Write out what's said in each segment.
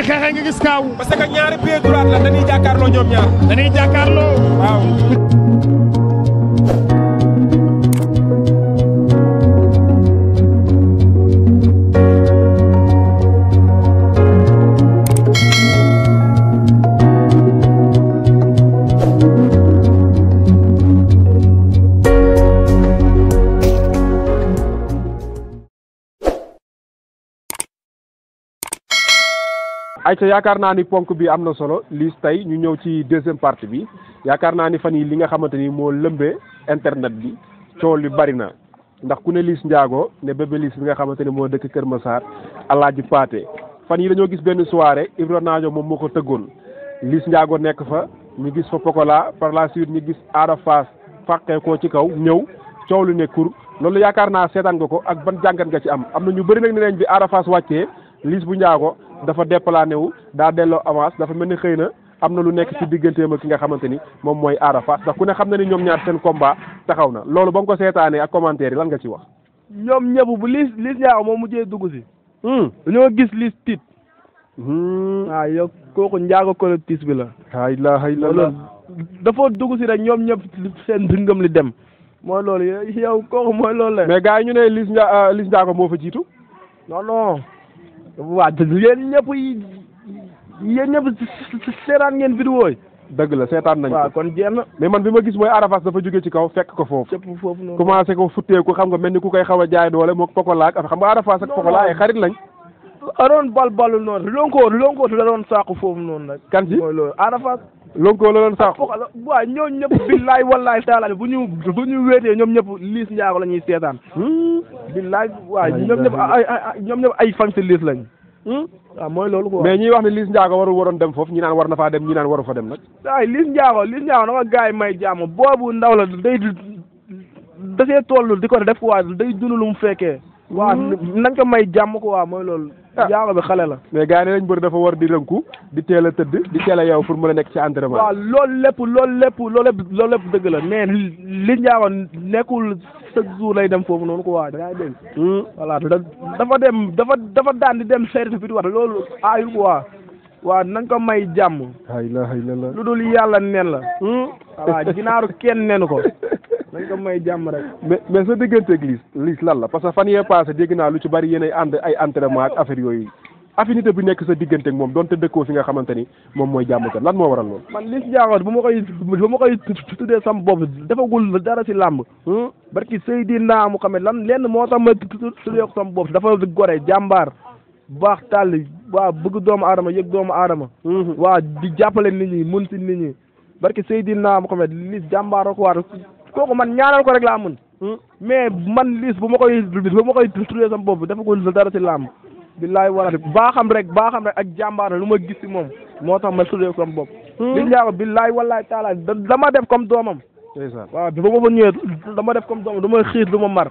xeexee nga gis kaaw. parce que ñaari pied droit la dañuy jàkkaarloo ñoom ñaar. dañuy jàkkaarloo. waaw. ayca yaakaar naa ni ponk bi am na solo Liss tey ñu ñëw ci deuxième partie bi yaakaar naa ni fan yi li nga xamante ni moo lëmbee internet bi coow li bari na ndax ku ne Liss Ndiago ne Bébé Liss bi nga xamante ni moo dëkk Kër Massar Alaaji Paate fan yi dañoo gis benn soirée Ibra Naajo moom moo ko tëggoon Liss Ndiago nekk fa ñu gis fa Pokola par la suite ñu gis Ada Fass fàqee koo ci kaw ñëw coow lu ne kur loolu yaakaar naa seetaan nga ko ak ban jàngat nga ci am na ñu bëri nag ne nañ bi Ada Fass wàccee Liss bu Ndiago dafa déplané wu daa delloo avance dafa mel ni xëy na am na lu nekk ci digganteem ak ki nga xamante ni moom mooy Ada Fass ndax ku ne xam na ni ñoom ñaar seen combat taxaw na loolu ba nga ko seetaanee ak commentaire yi lan nga ci wax. ñoom ñëpp bu Liss Ndiago moom mujjee dugg si. dañoo gis Liss tiit. waaw yow kooku Ndiago collectif bi la. la ilaha illallah dafa dugg si rek ñoom ñëpp seen dëngam li dem. mooy loolu yow kooku mooy loolu la. mais gars yi ñu ne Liss Ndiago moo fa jiitu. non. waaw yéen ñëpp seetaan ngeen vidéo yi. dëgg la seetaan nañ ko waaw kon jéem na. mais man bi ma gis mooy Ada Fass dafa jóge ci kaw fekk ko foofu. cëpp foofu noonu commencé ko futteeku xam nga mel ni ku koy xaw a jaay doole moog Pokola ak xam nga Ada Fass ak Pokola ay xarit lañ. aroon balbalu noonu lonko la doon saako foofu noonu nag. kan ci mooy loolu Ada Fass. lonko la doon saako. waaw ñooñu ñëpp billaay wallaay taala bu ñu wéetee ñoom ñëpp Liss Ndiago la ñuy seetaan. billaay waaw ñoom ñëpp ay fan si Liss lañ. waaw mooy loolu quoi. mais ñiy wax ne Liss Ndiago waroon dem foofu ñi naan war na faa dem ñi naan waru fa dem nag. waaye Liss Ndiago na ma gars yi may jàmm boobu ndaw la dasee toll di ko def quoi day dund lu mu fekkee. waaw nañ ko may jàmm quoi mooy loolu. Ndiago bi xale la. mais gars yi ne lañ bëri dafa war di rënku di teel a tëdd di teel a yow pour mën a nekk ci entraînement. waaw loolu lépp dëgg la mais Liss Ndiago nekkul chaque jour lay dem foofu noonu quoi da ngay dégg. voilà dafa daan di dem seeti fi wax loolu aayul quoi. waaw nañ ko may jàmm. la ilaha illallah lu dul yàlla nen la. voilà ginaaru kenn nenu ko. nañ ko may jàmm rek. mais sa digganteeg Liss lan la parce que fan yee passé dégg naa lu ci bari yéen ay ànd ay entraînement ak affaire yooyu affinité bi nekk sa digganteeg moom donte dëkkoo fi nga xamante ni moom mooy jàmm kan lan moo waral loolu. man Liss Ndiago bu ma koy tuddee sama bopp defagul dara si làmb. barki Seydina Muhammad lenn moo tax ma tuddee ko sama bopp dafa gore jàmbaar. baax tàll waa bëgg doomu aadama yëg doomu aadama. waa di jàppale nit ñi mun si nit ñi barki Seydina Muhammad Liss jàmbaar ko waat kooku man ñaanal ko rek laa mën. mais man Liss bu ma koy tuddee sama bopp defagul dara si làmb. billaay wala baaxam rek ak jàmbaar lu ma gis si moom moo tax ma tuddee ko sama bopp. Liss Ndiago billaay wallaay taala dama def comme doomam. waaw ba ma fa ñëwee dama def comme doomam du ma xiis du ma mar.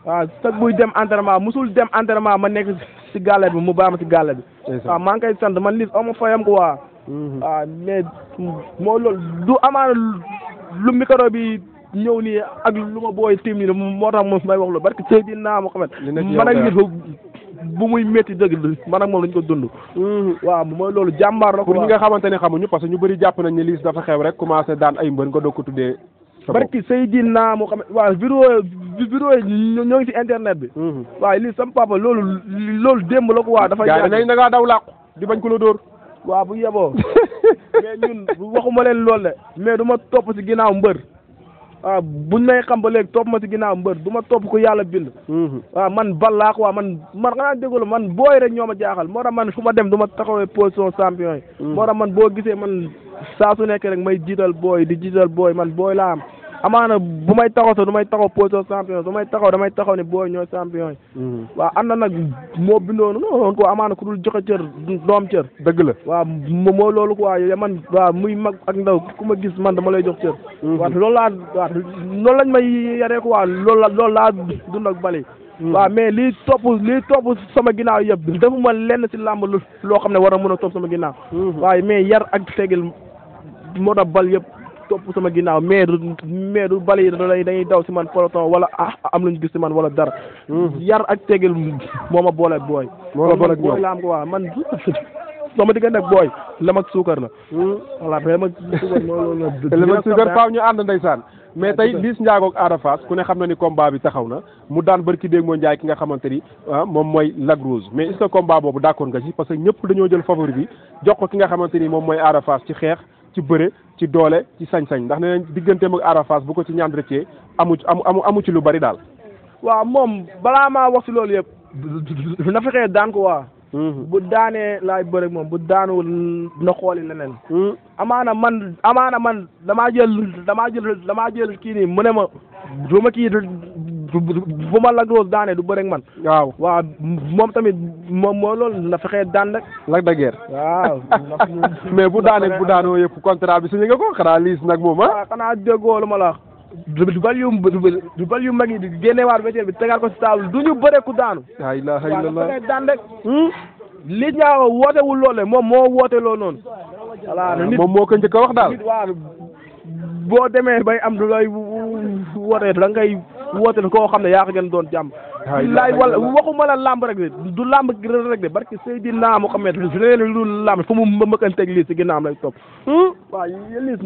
waaw sax buy dem entraînement musul dem entraînement ma nekk si gàlle bi mu baax ma si gàlle bi. waaw maa ngi koy sant man Liss ama fayam ko waa. waaw mais moo loolu du amaana lu micro bi ñëw nii ak lu ma booy tiim nii moo tax moom may wax loolu barke Seydina Muhammad man ak Liss bu muy métti dëgg man ak moom lañ ko dund. waaw mooy loolu jàmbaar la ko. pour ñi nga xamante ne xamuñu parce que ñu bëri jàpp nañ ne Liss dafa xew rek commencé daan ay mbër nga doog ko tuddee. barki Seydina Muhammad waaw vidéo ñoo ngi ci internet bi. waaw Liss sama papa loolu démb la ko waa dafa. gaa yi da ngaa daw làqu di bañ ko la dóor. waaw bu yeboo mais ñun waxuma leen loolu de mais du ma topp ci ginnaaw mbër. waaw buñ may xam ba léegi topp ma ci ginnaaw mbër du ma topp ko yàlla bind. waaw man bal laa ko waa man xanaa déggoo man booy rek ñoo ma jaaxal moo tax man fu ma dem du ma taxawee position champion yi. moo tax man boo gisee man saa su nekk rek may jiital booy di jiital booy man booy laa am. amaana bu may taxaw sax du may taxaw position champion damay taxaw ne booy ñooy champion yi. waaw am na nag moo bindoonu noonu ko amaana ku dul joxe cër doom cër. dëgg la waaw moo loolu quoi man waaw muy mag ak ndaw ku ma gis man dama lay jox cër. waaw loolu lañ may yaree ko waaw loolu laa dund ak bali. waaw mais lii topp sama ginnaaw yëpp defuma lenn si làmb loo xam ne war a mën a topp sama ginnaaw. waaye mais yar ak tegel moo tax bal yëpp. topp sama ginnaaw mais du bali dañuy daw si man peloton wala am luñu gis si man wala dara. yar ak tegel moo ma boole booy. moo la boole ak ñoom booy la am ko waaw man sama diggante ak booy lem ak suukar la. voilà lem ak suukar loolu la. lem ak suukar faaw ñu ànd ndeysaan. mais tey Liss Ndiago ak Ada Fass ku ne xam na ni combat bi taxaw na mu daan barki déeg moo njaay ki nga xamante ni moom mooy Lac Rose mais est-ce que combat boobu d'accord nga ci parce que ñëpp dañoo jël favori bi jox ko ki nga xamante ni moom mooy Ada Fass ci xeex ci bëre ci doole ci sañ-sañ ndax nee nañ digganteem ak Ada Fass bu ko ci ñaan rëccee amu ci lu bari daal. waaw moom balaa maa wax ci loolu yëpp na fexee daan ko waa. bu daanee laay bëre moom bu daanuwul na xooli leneen. amaana man damaa jël kii nii mu ne ma du ma kii bu ma Lac Rose daanee du bëre ak man. waaw moom tamit moom moo loolu na fexee daan rek. Lac de Guiers. waaw. mais bu daanoo yëpp contrat bi signé nga ko xanaa Liss nag moom waaw xanaa déggoo lu ma la wax. du bal yu mag yi di génneewaat wécceel bi tegaat ko ci table du ñu bëre ku daanu. la ilaha illallah waaw daan rek. Liss Ndiago wootewul loole moom moo woote loo noonu. voilà nit moom moo ko njëkk a wax daal. waaw boo demee bay am du lay wootee da ngay woote koo xam ne yaa ko gën doon jàmm. laay wala waxuma la làmb rek de du làmb rek de barki Seydina Muhammad su ne lu làmb fu mu mëkkanteeg Liss ci ginnaawam lay topp. waaw Liss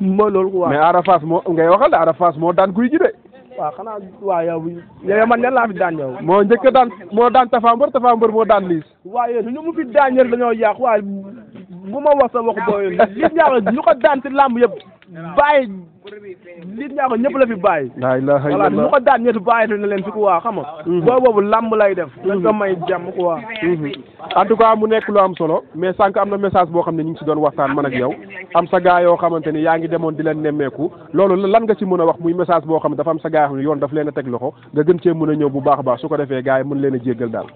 mooy loolu quoi. mais Ada Fass moo ngay waxal de Ada Fass moo daan guy ji de. waaw xanaa waaw yow man ñan laa fi daan yow. moo njëkk a daan moo daan Tapha Mbeur moo daan Liss. waaye ñu mu fi daan ñëpp dañoo yàq waaye bu ma wax sa wax booy Liss Ndiago ñu ko daan ci làmb yëpp bàyyi Liss Ndiago ñëpp la fi bàyyi. la ilaha illallah voilà ñu ko daan ñëpp bàyyi na leen fi ku waa xam nga. booy boobu làmb lay def. dañ ko may jàmm ku waa. en tout cas mu nekk lu am solo mais sànq am na message boo xam ne ñu ngi si doon waxtaan man ak yow am sa gaa yoo xamante ni yaa ngi demoon di leen nemmeeku loolu lan nga ci mën a wax muy message boo xam ne dafa am sa gaa yoo xam ne yoon daf leen a teg loxo nga gën cee mën a ñëw bu baax a baax su ko defee gaa yi mën leen a jéggal daal.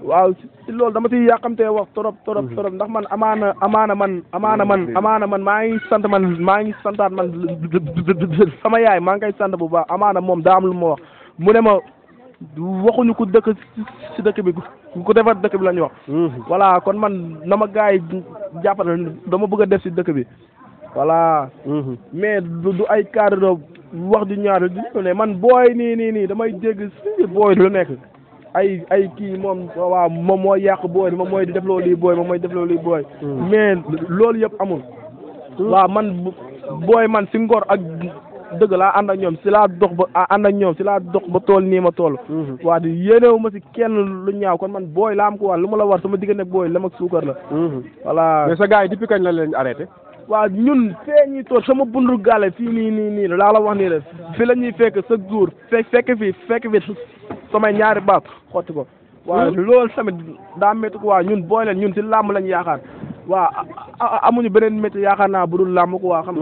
waaw ci loolu dama ciy yàqamtee wax trop ndax man amaana man maa ngi santaat man sama yaay maa ngi koy sant bu baax amaana moom daa am lu ma wax mu ne ma waxuñu ku dëkk ci dëkk bi ku defar dëkk bi la ñu wax. voilà kon man na ma gars yi jàppale dama bëgg a def ci dëkk bi voilà. mais du ay cadre wax ju ñaar ne man booy nii damay dégg ci booy lu nekk. ay kii moom waaw moom mooy yàq booy moom mooy def loolu lii booy moom mooy def loolu lii booy. mais loolu yëpp amul. waaw man booy man ci ngor ak dëgg laa ànd ak ñoom ci laa dox ba tool nii ma tool. waa di yéenewu ma ci kenn lu ñaaw kon man booy laa am ko wax lu ma la war sama diggante booy lem ak suukar la. voilà mais sa gars yi depuis kañ la leen arrêté. waaw ñun fee ñuy toog sama bundu gàlle fii nii laa la wax nii rek fi la ñuy fekk chaque jour fekk fi samay ñaari baat xotti ko. waaw loolu tamit daa métti ko waa ñun booy leen ñun ci làmb lañ yaakaar. waaw amuñu beneen métier yaakaar naa bu dul làmb ko waa xam.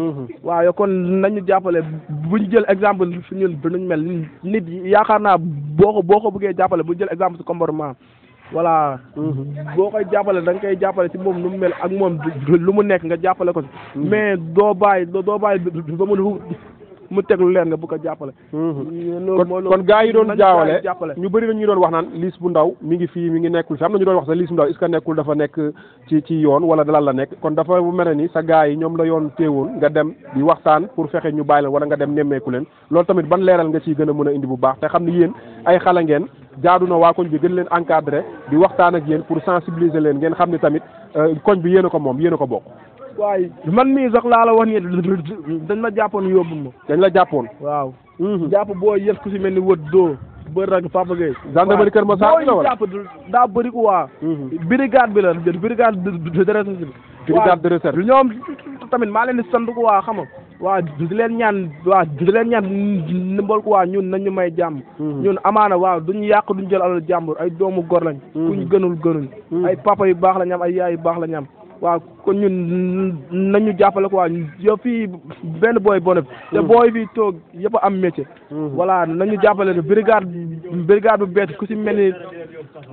waaw yow kon nañu jàppale buñ jël exemple fi ñun nuñ mel nit yaakaar naa boo ko bëggee jàppale buñ jël exemple ci comportement. voilà boo koy jàppale da nga koy jàppale ci moom nu mu mel ak moom lu mu nekk nga jàppale ko mais doo bàyyi ba mu teg lu leen nga bëgg a jàppale. kon gars yi doon jaawale ñu bëri na ñu doon wax naan Liss bu ndaw mi ngi fii mi ngi nekkul fi am na ñu doon wax sax Liss bu ndaw est-ce que nekkul dafa nekk ci yoon wala dalal la nekk kon dafa mel ni sa gars yi ñoom la yoon téewoon nga dem di waxtaan pour fexe ñu bàyyi leen wala nga dem nemmeeku leen loolu tamit ban leeral nga ciy gën a mën a indi bu baax te xam ni yéen ay xale ngeen jaadu na waa koñ bi gën leen encadré di waxtaan ak yéen pour sensibiliser leen ngeen xam ni tamit koñ bi yéen a ko moom yéen a ko bokk. waaye man mii sax laa la wax nii dañ la jàppoon yóbbu ma. dañ la jàppoon. waaw. jàpp boo yëf ku si mel ni wët doo bër ak Papa Gueye. gendarmerie Kër Masar la wala jàpp daa bëri ko waa. brigade bi la brigade de recherche. brigade de recherche ñoom tamit maa leen di sant ko waa xam nga. waa di leen ñaan ndimbal ko waa ñun nañu may jàmm. ñun amaana waaw duñu yàq duñu jël alal jàmbur ay doomu gor lañ. kuñ gënuñ. ay papa yu baax la ñam ay yaay yu baax la ñam. waaw kon ñun nañu jàppale ko waa yow fii benn booy bonef te booy fii toog yëpp am métier. voilà nañu jàppale ne brigade bu bees ku si mel ni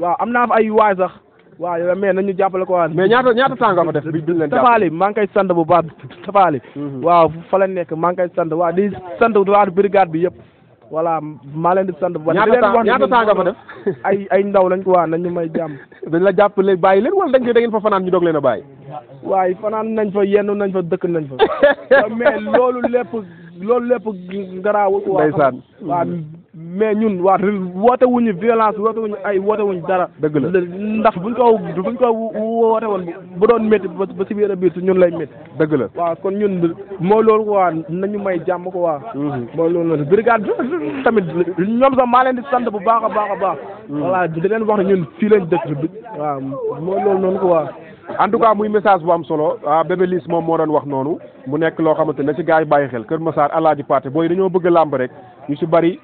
waaw am naa fa ay waay sax waaw yow mais nañu jàppale ko waa. mais ñaata temps nga fa def bi ñu leen jàppale. Tafaali maa ngi koy sant bu baax Tafaali. waaw fa la nekk maa ngi koy sant waa di sant waa brigade bi yëpp. voilà maa leen di sant bu baax. ñaata temps nga fa def. ay ndaw lañ ko waa nañu may jàmm. dañ la jàppale bàyyi leen wala da ngeen fa fanaan ñu doog leen a bàyyi. waaye fanaan nañ fa yenn nañ fa dëkk nañ fa. mais loolu lépp garaawul. ndeysaan waaw mais ñun waa woote wuñu violence woote wuñu ay woote wuñu dara. dëgg la ndax buñ ko woote woon bu doon métti ba si biir a biir si ñun lay métti. dëgg la waaw kon ñun mooy loolu quoi nañu may jàmm ko waa. mooy loolu noonu brigade tamit ñoom sax maa leen di sant bu baax a baax a baax. voilà di leen wax ne ñun fii lañ dëkk waaw mooy loolu noonu quoi. en tout cas muy message bu am solo Bébé Liss moom moo doon wax noonu mu nekk loo xamante ne ci gars yi bàyyi xel Kër Massar Alaaji Paate booy dañoo bëgg làmb rek ñu ci bari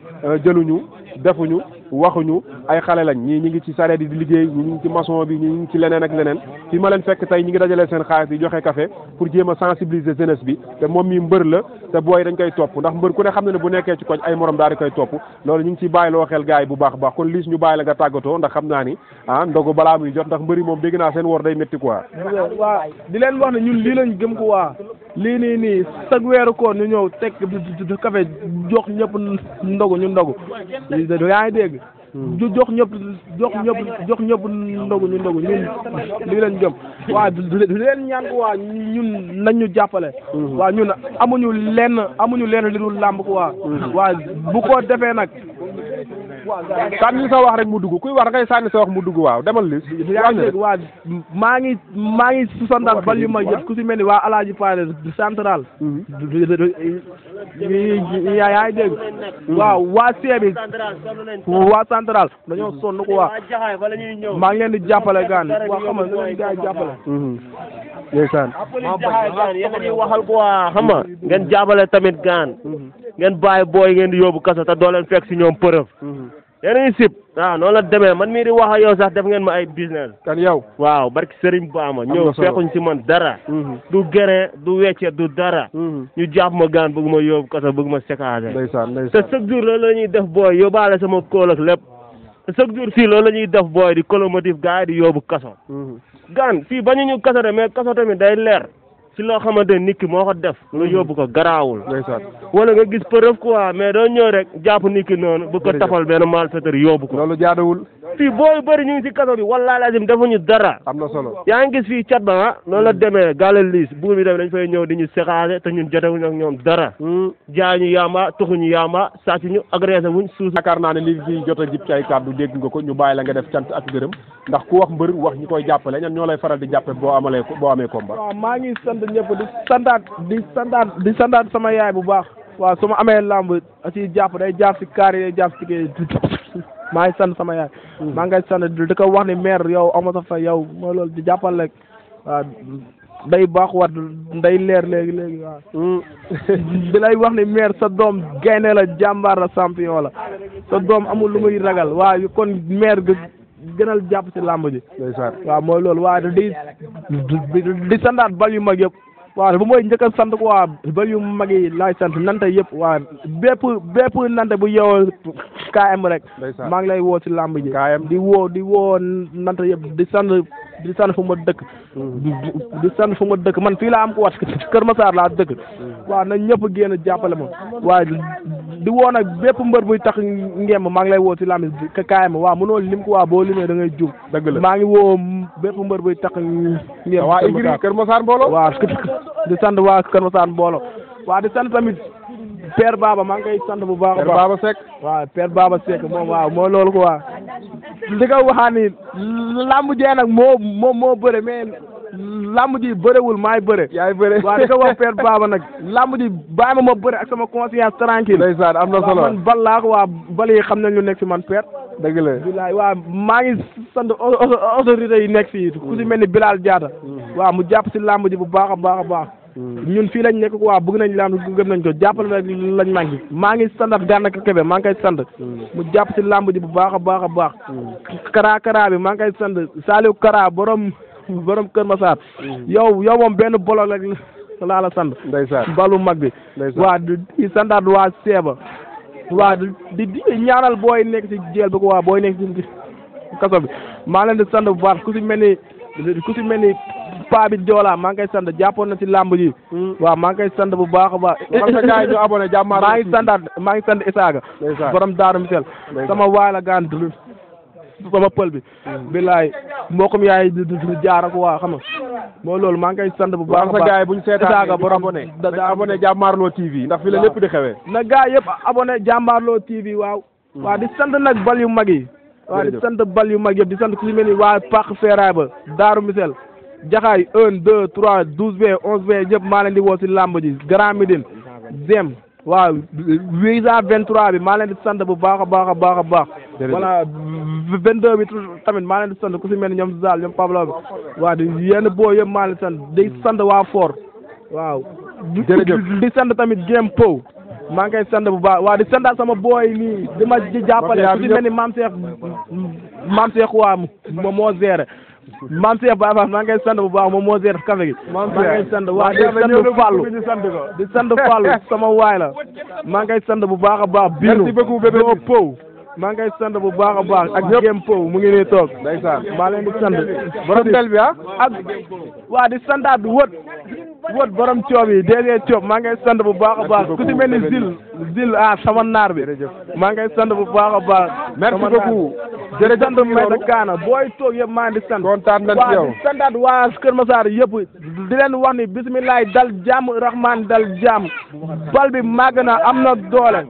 jëluñu defuñu waxuñu ay xale lañ ñii ñi ngi ci sareet yi di liggéey ñi ngi ci maçon bi ñi ngi ci leneen ak leneen fii ma leen fekk tey ñi ngi dajalee seen xaalis di joxe café pour jéem a sensibiliser jeunesse bi te moom mi mbër la te booy dañ koy topp ndax mbër ku ne xam na ne bu nekkee ci koñ ay morom daal di koy topp loolu ñu ngi ciy bàyyiloo xel gars yi bu baax a baax kon Liss ñu bàyyi la nga tàggatoo ndax xam naa ni ndogu balaa muy jot ndax mbëri moom dégg naa seen wor day métti quoi. waaw di leen wax ne ñun lii lañ gëm ko waa lii nii chaque weeru koor ñu ñëw teg café jox ñëpp ndogu ñu ndogu yaa ngi dégg jox ñëpp ndogu ñu ndogu ñun lii lañ gëm waa di leen ñaan ko waa ñun nañ ñu jàppale waa ñun amuñu lenn li dul làmb ko waa bu ko defee nag sànni sa wax rek mu dugg kuy wax ngay sànni sa wax mu dugg waaw demal Liss yaa ngi dégg waa maa ngi susandaat bal yu mag yëpp ku si mel ni waa Alaaji Paale central yaa ngi dégg waaw waa seebi waa central dañoo sonn ko waa maa ngi leen di jàppale gaan waa xam nga leen gaa jàppale ndeysaan gaan yéen ñuy waxal ko waa xam nga ngeen jàppale tamit gaan ngeen bàyyi booy ngeen di yóbbu kaso te doo leen fekk si ñoom preuve yéen a ngi sib waaw noonu la demee man mii di wax ak yow sax def ngeen ma ay business kan yow waaw barki Serigne Bama ñëw fekkuñ si man dara du gere du wecce du dara ñu jàpp ma gaan bëgg ma yóbbu kaso bëgg ma séquencé ndeysaan te chaque jour loolu la ñuy def booy yóbbaale sama kóol ak lépp te chaque jour fii loolu la ñuy def booy di colomotive gars yi di yóbbu kaso gaan fii bañu ñu kaso de mais kaso tamit day leer si loo xamante nit ki moo ko def nga yóbbu ko garaawul wala nga gis preuve quoi mais doo ñëw rek jàpp nit ki noonu bu ko tafal benn malfaiteur yóbbu ko loolu jaadawul fii booy bëri ñu ngi si kaso bi wallaahi lazim defuñu dara am na solo yaa ngi gis fii cat ba noonu la demee gàllal Liss buur bi tamit dañ fay ñëw di ñu séquencé te ñun jotewuñu ak ñoom dara jaay ñu yamba tuxuñu yamba sàcc ñu agressé wuñ suus yaakaar naa ne li fi jot a jib ci ay kàddu dégg nga ko ñu bàyyi la nga def cant ak gërëm ndax ku wax mbër wax ñi koy jàppale ñan ñoo lay faral di jàppe boo amee combat waaw maa ngi sant ñëpp di santaat sama yaay bu baax waaw su ma amee lamb ci jàpp day jàpp si kaar yi day jàpp si kii maa ngi sant sama yaay maa ngay sant di ko wax ni maire yow ama sa fa yow mooy loolu di jàppal rek waaw day baax wat day leer léegi waaw di lay wax ni maire sa doom gaynde la jàmbaar la champion la sa doom amul lu muy ragal waaw kon maire gënal jàpp si lamb ji waaw mooy loolu waaw di santaat bal yu mag yëpp waaw bu mooy njëkk a sant ko waa bal yu mag yi laay sant nante yëpp waa bépp nante bu yeewoo KM rek maa ngi lay woo ci làmb ji di woo nante yëpp di sant fu ma dëkk man fii laa am ko wat Kër Massar laa dëkk waaw na ñëpp génn jàppale ma waaye di woo nag bépp mbër buy tax ngemb maa ngi lay woo ci làmb ji KM waaw mënoo lim ko waa boo limee da ngay jub dëgg la maa ngi woo bépp mbër buy tax ngemb waa igri Kër Massar mbooloo waaw di sant waa Kër Massar mbooloo waaw di sant tamit Père Baba maa ngi koy sant bu baax a baax Père Baba Seck waaw Père Baba Seck moom waaw moo loolu ko waa li nga waxaa ni lamb jee nag moo bëre mais lamb ji bërewul maay bëre yaay bëre waaw di ko wax Père Baba nag lamb ji bàyyi ma bëre ak sama conscience tranquille ndeysaan am na solo man bal laa ko waa bal yi xam nañ lu nekk si man Père dëgg la bilaay waaw maa ngi sant autorité yi nekk fii ku si mel ni Bilal Diatta waaw mu jàpp si lamb ji bu baax a baax a baax ñun fii lañ nekk quoi bëgg nañ lamb gëm nañ ko jàppale rek lañ manqué maa ngi santat Gana Kebe maa ngi koy sant mu jàpp si lamb ji bu baax a baax a baax kara bi maa ngi koy sant Saliou Kara borom Kër Massar yow moom benn bolo rek laa la sant ndeysaan balu mag bi waa di santaat waa Seeba waa di ñaanal booy nekk si jeel bi ko waa booy nekk si kaso bi maa leen di sant bu baax ku si mel ni paa bi Joola maa ngi koy sant jàppoon na ci làmb ji waaw maa ngi koy sant bu baax a baax gaay ñu abonné jàmmaar maa ngi sant Isaaga borom Daaru Misel sama waay la gaan sama pël bi bilaay mbokkum yaay jaar ak waa xam nga moo loolu maa ngi koy sant bu baax a baax gaay buñ seetaan borom abonné Jàmmaarloo TV ndax fi la lépp di xewee na gaay yëpp abonné Jàmmaarloo TV waaw waaw di sant nag bal yu mag yi. waaw di sant bal yu mag yëpp di sant ku ci mel ni waa Pàq Feeraay ba Daaru Misel Jaxaay 1 2 3 12B 11B ñëpp maa leen di woo si làmb ji Grand Médine Zem waaw 823 bi maa leen di sant bu baax a baax a baax a baax. voilà 22 bi tamit maa leen di sant ku si mel ni ñoom Zal ñoom Pablo bi waaw di yenn boo yëpp maa leen di sant di sant waa Fort waaw. di sant tamit Game Pow maa ngi koy sant bu baax waaw di santaat sama booy nii di ma jàppale ku si mel ni Maam Cheikh waa moom moo géré Maam Cheikh Baye Fall maa ngi koy sant bu baax moom moo géré café gi maa ngi koy sant waaw di sant Fallou sama waay la maa ngi koy sant bu baax a baax biinu doo Pow maa ngi koy sant bu baax a baax ak Game Pow mu ngi nii toog maa leen di sant borom tel bi ak waa di santaat wët borom coob yi DG coob maa ngay sant bu baax a baax ku ci mel ni Zil sama naar bi maa ngay sant bu baax a baax. merci beaucoup. jërëjëf sant Mayta Kaana booy toog yëpp maa ngi di sant. kontaan nañ ci yow di santaat waa Kër Massar yëpp di leen wax ni bisimilah dal jàmm rahman dal jàmm bal bi màgg na am na doole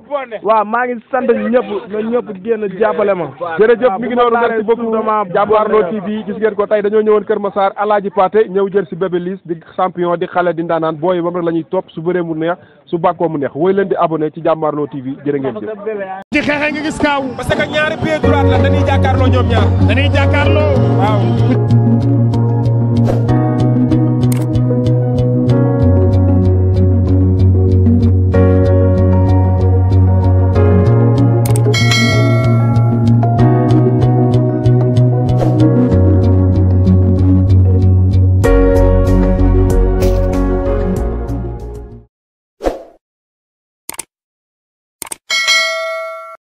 waaw maa ngi sant ñëpp na ñëpp génn jàppale ma. jërëjëf mi ngi noonu merci beaucoup Jàmbaarloo TV gis ngeen ko tey dañoo ñëwoon Kër Massar Alaaji Paté ñëw jël si Bébé Liss di champion di xale di ndaanaan booy bam rek la ñuy topp su bëree mu neex su bàkkoo mu neex woy leen di abonné ci Jàmbaarloo TV jërë ngeen jëf. ci xeexe nga gis kaaw parce que ñaari pied droite la dañuy jàkkaarloo ñoom ñaar dañuy jàkkaarloo waaw